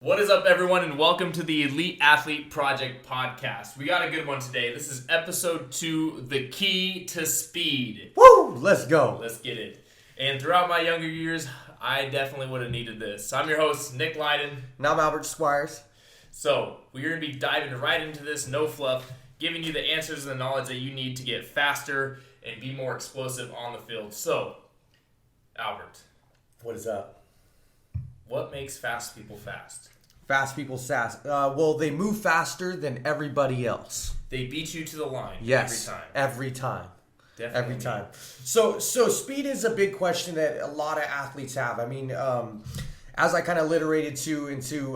What is up, everyone, and welcome to the Elite Athlete Project podcast. We got a good one today. This is episode 2, The Key to Speed. Woo! Let's go. Let's get it. And throughout my younger years, I definitely would have needed this. I'm your host, Nick Lydon. And I'm Albert Squires. So, we're going to be diving right into this, no fluff, giving you the answers and the knowledge that you need to get faster and be more explosive on the field. So, Albert. What is up? What makes fast people fast? Fast people fast. Well, they move faster than everybody else. They beat you to the line Yes, every time. Every time. Definitely. Every time. So speed is a big question that a lot of athletes have. I mean, as I kind of literated into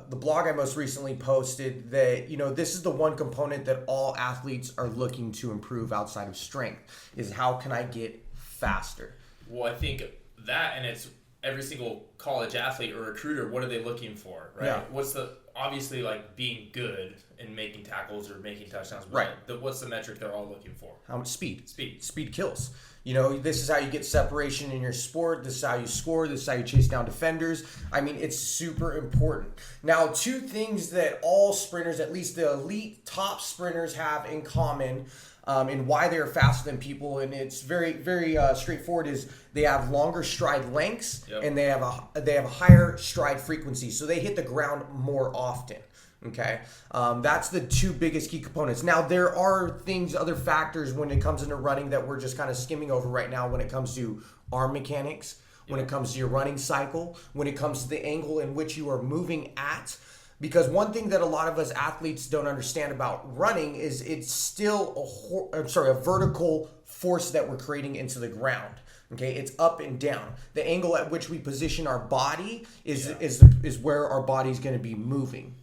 the blog I most recently posted, that this is the one component that all athletes are looking to improve outside of strength is how can I get faster? Well, I think that, and it's every single college athlete or recruiter, what are they looking for, right? Yeah. What's obviously like being good and making tackles or making touchdowns, but right? What's the metric they're all looking for? How much speed? Speed. Speed kills. This is how you get separation in your sport. This is how you score. This is how you chase down defenders. I mean, it's super important. Now, two things that all sprinters, at least the elite top sprinters, have in common, and why they're faster than people, and it's very, very straightforward, is they have longer stride lengths, Yep. and they have a higher stride frequency, so they hit the ground more often. Okay, that's the two biggest key components. Now, there are other factors when it comes into running that we're just kind of skimming over right now when it comes to arm mechanics, when it comes to your running cycle, when it comes to the angle in which you are moving at. Because one thing that a lot of us athletes don't understand about running is it's still a vertical force that we're creating into the ground. Okay, it's up and down. The angle at which we position our body is where our body's going to be moving.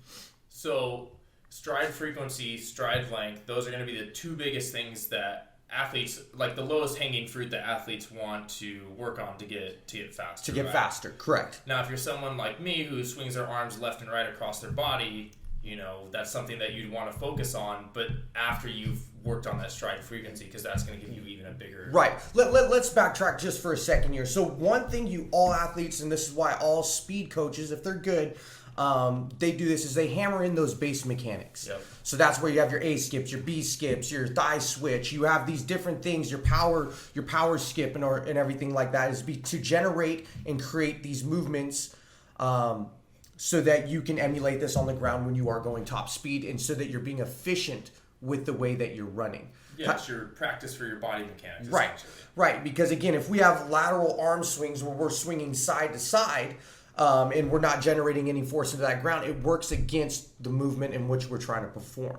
So, stride frequency, stride length, those are going to be the two biggest things that athletes, like the lowest hanging fruit that athletes want to work on to get faster. To get faster, correct. Now, if you're someone like me who swings their arms left and right across their body, that's something that you'd want to focus on, but after you've worked on that stride frequency, because that's going to give you even a bigger... Right. Let's backtrack just for a second here. So one thing all athletes, and this is why all speed coaches, if they're good, they do this, is they hammer in those base mechanics. Yep. So that's where you have your A skips, your B skips, your thigh switch. You have these different things, your power skip and everything like that is to generate and create these movements so that you can emulate this on the ground when you are going top speed, and so that you're being efficient with the way that you're running. Yeah, it's your practice for your body mechanics. Right. Because again, if we have lateral arm swings where we're swinging side to side, and we're not generating any force into that ground, it works against the movement in which we're trying to perform.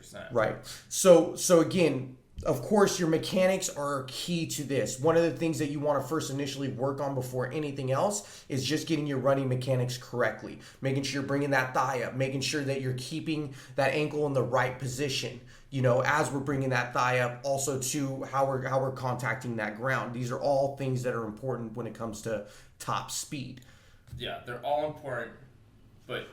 100%. Right. So again, of course, your mechanics are key to this. One of the things that you want to first initially work on before anything else is just getting your running mechanics correctly, making sure you're bringing that thigh up, making sure that you're keeping that ankle in the right position. As we're bringing that thigh up, also to how we're contacting that ground. These are all things that are important when it comes to top speed. Yeah, they're all important, but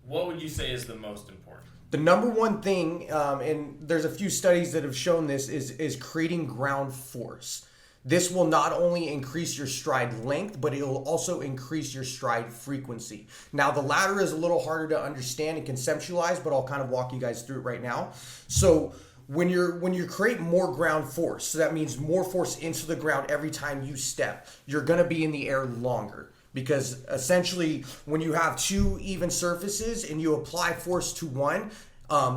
what would you say is the most important? The number one thing, and there's a few studies that have shown this, is creating ground force. This will not only increase your stride length, but it will also increase your stride frequency. Now, the latter is a little harder to understand and conceptualize, but I'll kind of walk you guys through it right now. So when you create more ground force, so that means more force into the ground every time you step, you're going to be in the air longer. Because essentially, when you have two even surfaces and you apply force to one,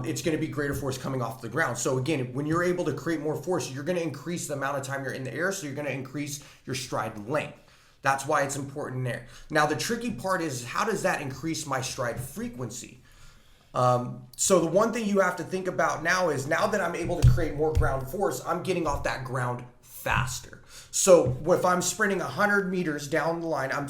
it's going to be greater force coming off the ground. So again, when you're able to create more force, you're going to increase the amount of time you're in the air, so you're going to increase your stride length. That's why it's important there. Now, the tricky part is, how does that increase my stride frequency? So the one thing you have to think about now is, now that I'm able to create more ground force, I'm getting off that ground faster. So if I'm sprinting 100 meters down the line, I'm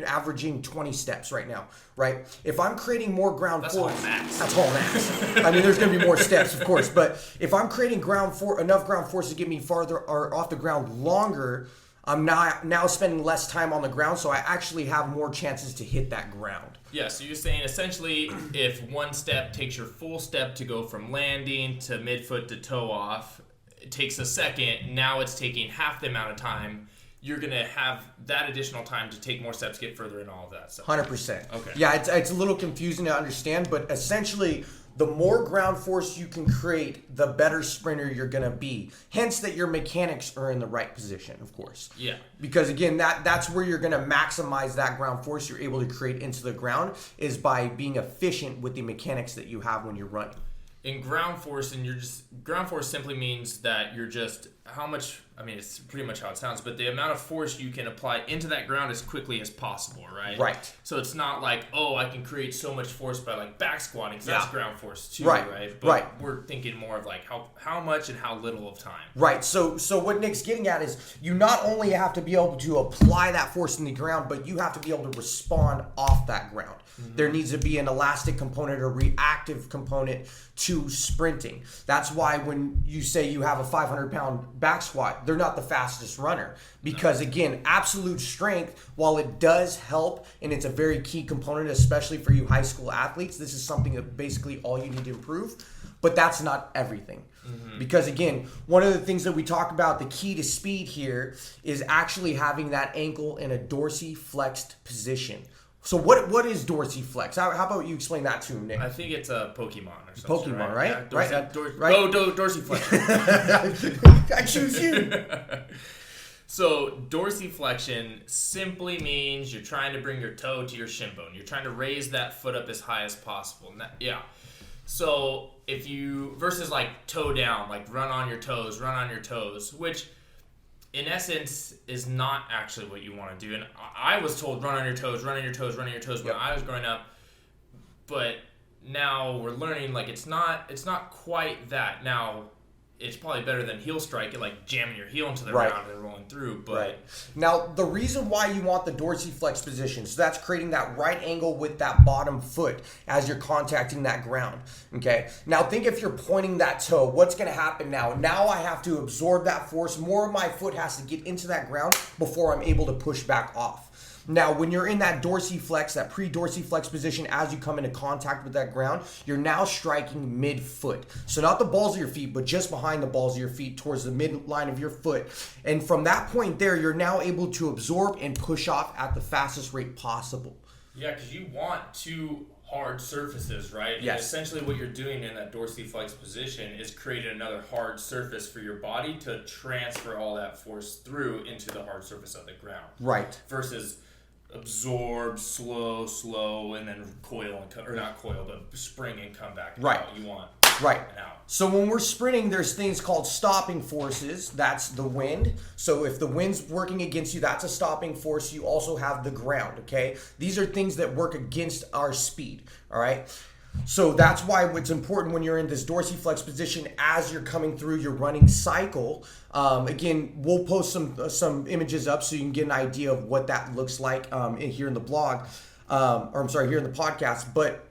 averaging 20 steps right now, right? If I'm creating more ground force, that's all max. I mean, there's going to be more steps, of course, but if I'm creating enough ground force to get me farther or off the ground longer, I'm now spending less time on the ground, so I actually have more chances to hit that ground. Yeah, so you're saying essentially if one step takes your full step to go from landing to midfoot to toe off, it takes a second. Now it's taking half the amount of time you're going to have that additional time to take more steps, get further, and all of that stuff. 100%. Okay. Yeah, it's a little confusing to understand, but essentially, the more ground force you can create, the better sprinter you're going to be. Hence that your mechanics are in the right position, of course. Yeah. Because again, that's where you're going to maximize that ground force you're able to create into the ground, is by being efficient with the mechanics that you have when you're running. In ground force, ground force simply means that you're just how much, I mean, it's pretty much how it sounds, but the amount of force you can apply into that ground as quickly as possible, right? Right. So it's not like, oh, I can create so much force by like back squatting, because that's ground force too, Right. right? But Right. we're thinking more of like how much and how little of time. Right. So what Nick's getting at is you not only have to be able to apply that force in the ground, but you have to be able to respond off that ground. Mm-hmm. There needs to be an elastic component or reactive component to sprinting. That's why when you say you have a 500-pound back squat, they're not the fastest runner. Because again, absolute strength, while it does help and it's a very key component, especially for you high school athletes, this is something that basically all you need to improve. But that's not everything. Mm-hmm. Because again, one of the things that we talk about, the key to speed here, is actually having that ankle in a dorsiflexed position. So what is dorsiflex? How about you explain that to him, Nick? I think it's a Pokemon or something. Pokemon, right? Yeah, Right. dorsiflexion. I choose you. So dorsiflexion simply means you're trying to bring your toe to your shin bone. You're trying to raise that foot up as high as possible. So if you, versus like toe down, like run on your toes, which in essence is not actually what you want to do. And I was told run on your toes when I was growing up. But now we're learning like it's not quite that. Now it's probably better than heel strike, like jamming your heel into the ground and rolling through. But now the reason why you want the dorsiflex position, so that's creating that right angle with that bottom foot as you're contacting that ground. Okay. Now think if you're pointing that toe, what's going to happen now? Now I have to absorb that force. More of my foot has to get into that ground before I'm able to push back off. Now, when you're in that dorsiflex, that pre-dorsiflex position, as you come into contact with that ground, you're now striking mid-foot. So not the balls of your feet, but just behind the balls of your feet towards the midline of your foot. And from that point there, you're now able to absorb and push off at the fastest rate possible. Yeah, because you want two hard surfaces, right? Yes. And essentially what you're doing in that dorsiflex position is creating another hard surface for your body to transfer all that force through into the hard surface of the ground. Right. Versus absorb, slow, and then coil, or not coil, but spring and come back. Right. Out. You want right. and out. So when we're sprinting, there's things called stopping forces. That's the wind. So if the wind's working against you, that's a stopping force. You also have the ground, okay? These are things that work against our speed, all right? So that's why it's important when you're in this dorsiflex position as you're coming through your running cycle. Again, we'll post some images up so you can get an idea of what that looks like here in the blog, here in the podcast. But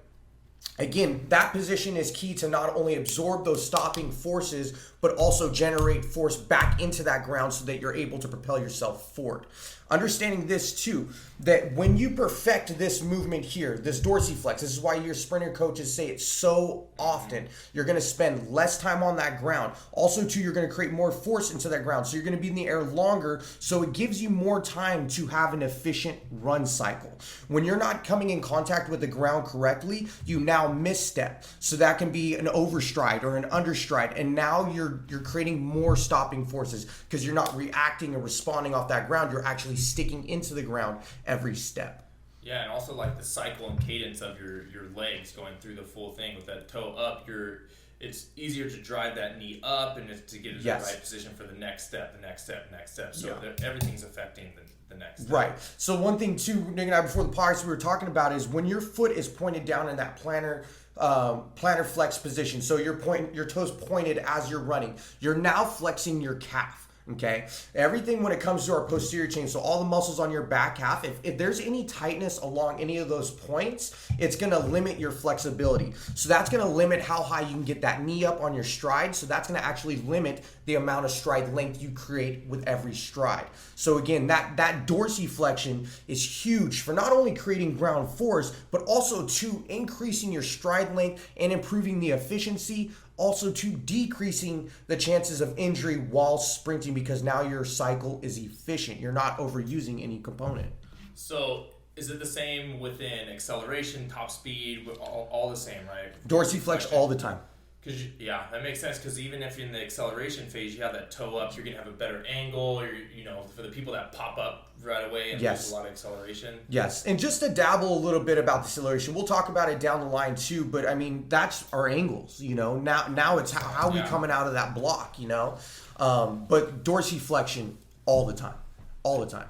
again, that position is key to not only absorb those stopping forces, but also generate force back into that ground so that you're able to propel yourself forward. Understanding this too, that when you perfect this movement here, this dorsiflex, this is why your sprinter coaches say it so often, you're going to spend less time on that ground. Also too, you're going to create more force into that ground. So you're going to be in the air longer. So it gives you more time to have an efficient run cycle. When you're not coming in contact with the ground correctly, you now misstep. So that can be an overstride or an understride. And now you're creating more stopping forces because you're not reacting and responding off that ground. You're actually sticking into the ground every step. Yeah, and also like the cycle and cadence of your legs going through the full thing with that toe up, it's easier to drive that knee up and to get in the right position for the next step. So everything's affecting the next step. Right. So one thing too, Nick and I, before the podcast we were talking about is when your foot is pointed down in that plantar flex position, so your toes pointed as you're running, you're now flexing your calf. Okay, everything when it comes to our posterior chain, so all the muscles on your back half, if there's any tightness along any of those points, it's going to limit your flexibility. So that's going to limit how high you can get that knee up on your stride. So that's going to actually limit the amount of stride length you create with every stride. So again, that dorsiflexion is huge for not only creating ground force, but also to increasing your stride length and improving the efficiency, also to decreasing the chances of injury while sprinting because now your cycle is efficient. You're not overusing any component. So is it the same within acceleration, top speed, all the same, right? Dorsiflex all the time. Because yeah, that makes sense. Because even if you're in the acceleration phase, you have that toe up, you're gonna have a better angle. Or for the people that pop up right away and lose a lot of acceleration. Yes, and just to dabble a little bit about the acceleration, we'll talk about it down the line too. But I mean, that's our angles. Now it's how we coming out of that block. But dorsiflexion all the time, all the time.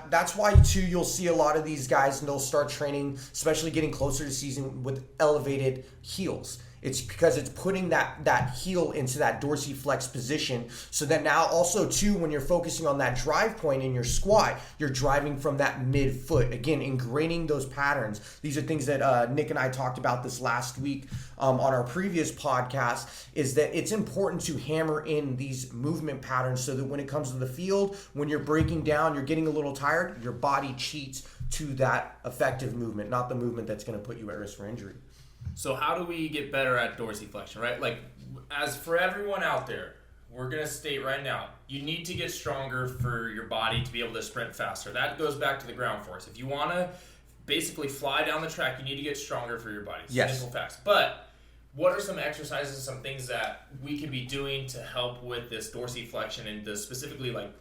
That's why too you'll see a lot of these guys and they'll start training, especially getting closer to season, with elevated heels. It's because it's putting that heel into that dorsiflex position, so that now also too when you're focusing on that drive point in your squat, you're driving from that midfoot. Again, ingraining those patterns. These are things that Nick and I talked about this last week on our previous podcast, is that it's important to hammer in these movement patterns so that when it comes to the field, when you're breaking down, you're getting a little tired, your body cheats to that effective movement, not the movement that's going to put you at risk for injury. So how do we get better at dorsiflexion, right? Like, as for everyone out there, we're going to state right now, you need to get stronger for your body to be able to sprint faster. That goes back to the ground force. If you want to basically fly down the track, you need to get stronger for your body. Yes. Simple facts. But what are some exercises, some things that we can be doing to help with this dorsiflexion and specifically like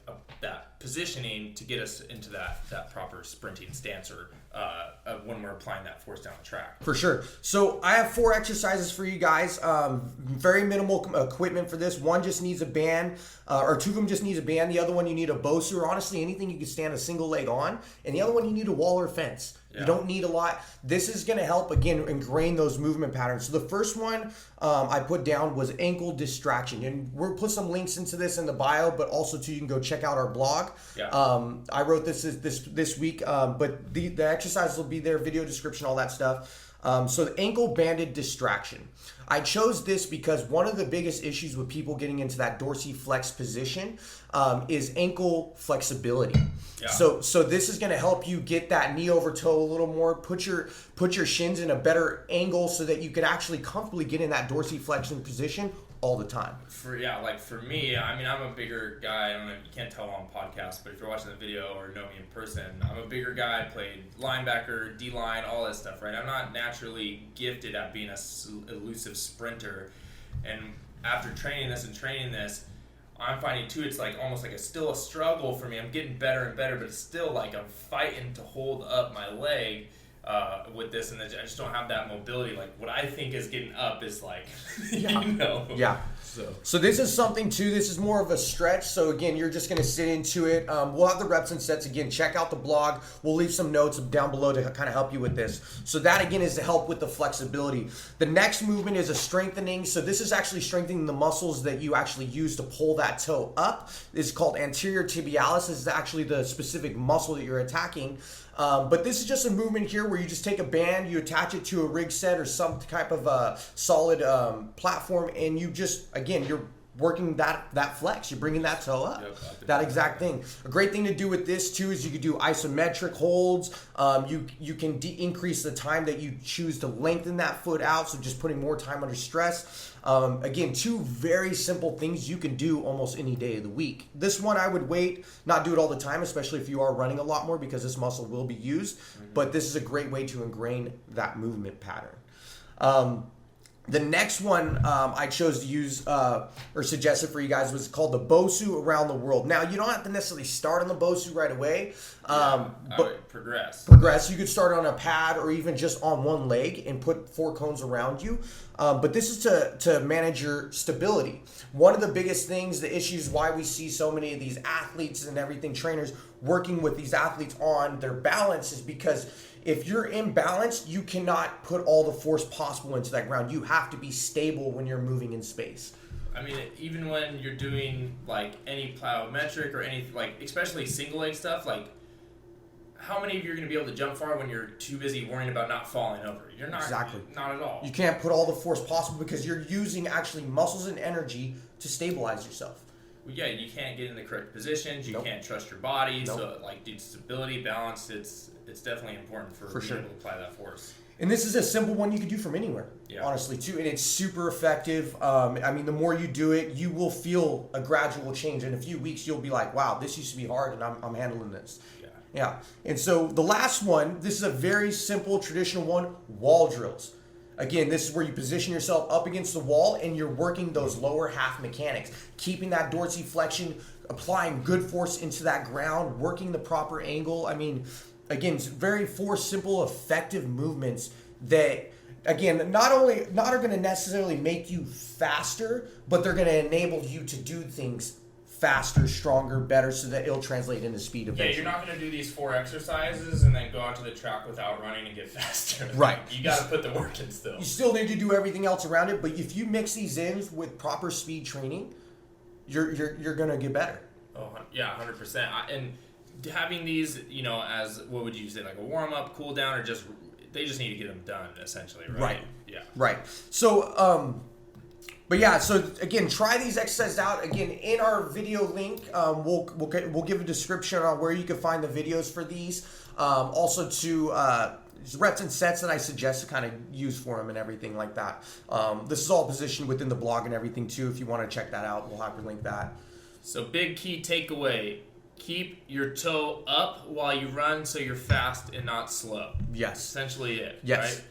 that positioning to get us into that proper sprinting stance or when we're applying that force down the track? For sure. So I have 4 exercises for you guys. Very minimal equipment for this. One just needs a band, or 2 of them just needs a band. The other one you need a Bosu, or honestly anything you can stand a single leg on. And the other one you need a wall or fence. You don't need a lot. This is going to help, again, ingrain those movement patterns. So the first one I put down was ankle distraction. And we'll put some links into this in the bio, but also, too, you can go check out our blog. Yeah. I wrote this week, but the exercises will be there, video description, all that stuff. So the ankle banded distraction. I chose this because one of the biggest issues with people getting into that dorsiflex position is ankle flexibility. Yeah. So this is going to help you get that knee over toe a little more, put your shins in a better angle so that you could actually comfortably get in that dorsiflexion position all the time. For me, I mean, I'm a bigger guy. I don't know if you can't tell on podcasts, but if you're watching the video or know me in person, I'm a bigger guy. I played linebacker, D-line, all that stuff, right? I'm not naturally gifted at being a elusive sprinter. And after training this, I'm finding too, it's like almost like still a struggle for me. I'm getting better and better, but it's still like I'm fighting to hold up my leg with this, and I just don't have that mobility. Like what I think is getting up is like, Yeah. So this is something too. This is more of a stretch. So again, you're just going to sit into it. We'll have the reps and sets again. Check out the blog. We'll leave some notes down below to kind of help you with this. So that again is to help with the flexibility. The next movement is a strengthening. So this is actually strengthening the muscles that you actually use to pull that toe up. It's called anterior tibialis. This is actually the specific muscle that you're attacking. But this is just a movement here where you just take a band, you attach it to a rig set or some type of a solid platform, and you just, again, you're working that flex. You're bringing that toe up. Yep, that exact thing. A great thing to do with this too is you could do isometric holds. You can increase the time that you choose to lengthen that foot out, so just putting more time under stress. Again, 2 very simple things you can do almost any day of the week. This one I would not do it all the time, especially if you are running a lot more, because this muscle will be used. But this is a great way to ingrain that movement pattern. The next one I chose to use or suggested for you guys was called the Bosu around the world. Now, you don't have to necessarily start on the Bosu right away. But progress. You could start on a pad or even just on one leg and put 4 cones around you. But this is to manage your stability. One of the biggest things, the issues why we see so many of these athletes and everything, trainers working with these athletes on their balance, is because if you're imbalanced, you cannot put all the force possible into that ground. You have to be stable when you're moving in space. I mean, even when you're doing like any plyometric or any, like especially single leg stuff, like how many of you are going to be able to jump far when you're too busy worrying about not falling over? You're not. Exactly. Not at all. You can't put all the force possible because you're using actually muscles and energy to stabilize yourself. yeah, you can't get in the correct positions. You Nope. can't trust your body. Nope. So like, dude, stability, balance, it's definitely important for being sure. able to apply that force. And this is a simple one you can do from anywhere, Yeah. honestly, too. And it's super effective. I mean, the more you do it, you will feel a gradual change. In a few weeks, you'll be like, wow, this used to be hard, and I'm handling this. Yeah. Yeah. And so the last one, this is a very simple, traditional one, wall drills. Again, this is where you position yourself up against the wall and you're working those lower half mechanics, keeping that dorsiflexion, applying good force into that ground, working the proper angle. I mean, again, it's very four simple, effective movements that, again, not are going to necessarily make you faster, but they're going to enable you to do things faster, stronger, better, so that it'll translate into speed eventually. Yeah, you're not going to do these 4 exercises and then go out to the track without running and get faster. Right. You got to put the work in still. You still need to do everything else around it, but if you mix these in with proper speed training, you're going to get better. Oh, yeah, 100%. And having these, you know, as, what would you say, like a warm-up, cool-down, or just, they just need to get them done, essentially, right? Right. Yeah. Right. So, but yeah, so again, try these exercises out. Again, in our video link, we'll give a description on where you can find the videos for these. Also to reps and sets that I suggest to kind of use for them and everything like that. This is all positioned within the blog and everything too. If you want to check that out, we'll hyperlink that. So big key takeaway, keep your toe up while you run so you're fast and not slow. Yes. Essentially it, Yes. right?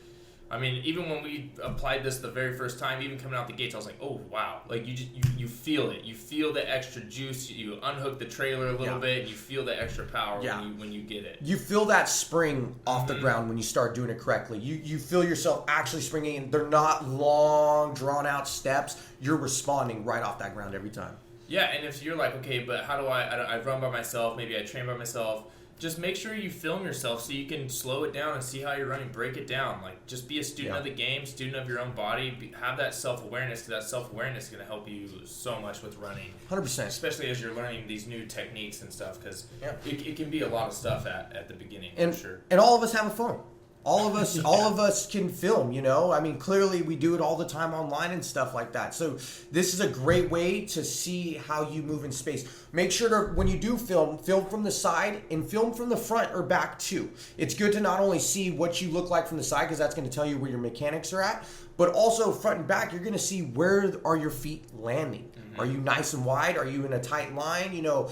I mean, even when we applied this the very first time, even coming out the gates, I was like, oh, wow. Like, you feel it. You feel the extra juice. You unhook the trailer a little bit, and you feel the extra power when you get it. You feel that spring off the ground when you start doing it correctly. You feel yourself actually springing, and they're not long, drawn-out steps. You're responding right off that ground every time. Yeah, and if you're like, okay, but how do I run by myself, maybe I train by myself, just make sure you film yourself so you can slow it down and see how you're running, break it down. Like, just be a student of the game, student of your own body, have that self-awareness, because that self-awareness is going to help you so much with running. 100%. Especially as you're learning these new techniques and stuff, because it can be a lot of stuff at the beginning, for sure. And all of us have a phone. All of us can film, you know? I mean, clearly we do it all the time online and stuff like that. So this is a great way to see how you move in space. Make sure to, when you do film from the side and film from the front or back too. It's good to not only see what you look like from the side, because that's going to tell you where your mechanics are at, but also front and back, you're going to see where are your feet landing. Mm-hmm. Are you nice and wide? Are you in a tight line? You know,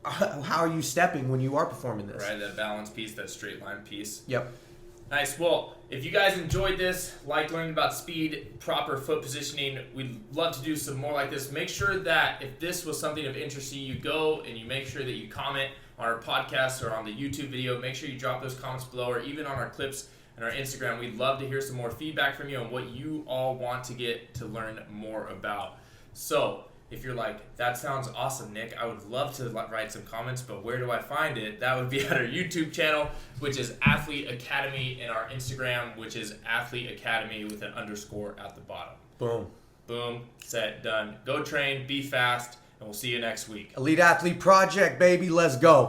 how are you stepping when you are performing this? Right, that balance piece, that straight line piece. Yep. Nice. Well, if you guys enjoyed this, like learning about speed, proper foot positioning, we'd love to do some more like this. Make sure that if this was something of interest to you, go and you make sure that you comment on our podcast or on the YouTube video. Make sure you drop those comments below, or even on our clips and our Instagram. We'd love to hear some more feedback from you on what you all want to get to learn more about. So, if you're like, that sounds awesome, Nick, I would love to write some comments, but where do I find it? That would be at our YouTube channel, which is Athlete Academy, and our Instagram, which is Athlete Academy with an underscore at the bottom. Boom. Boom, set, done. Go train, be fast, and we'll see you next week. Elite Athlete Project, baby. Let's go.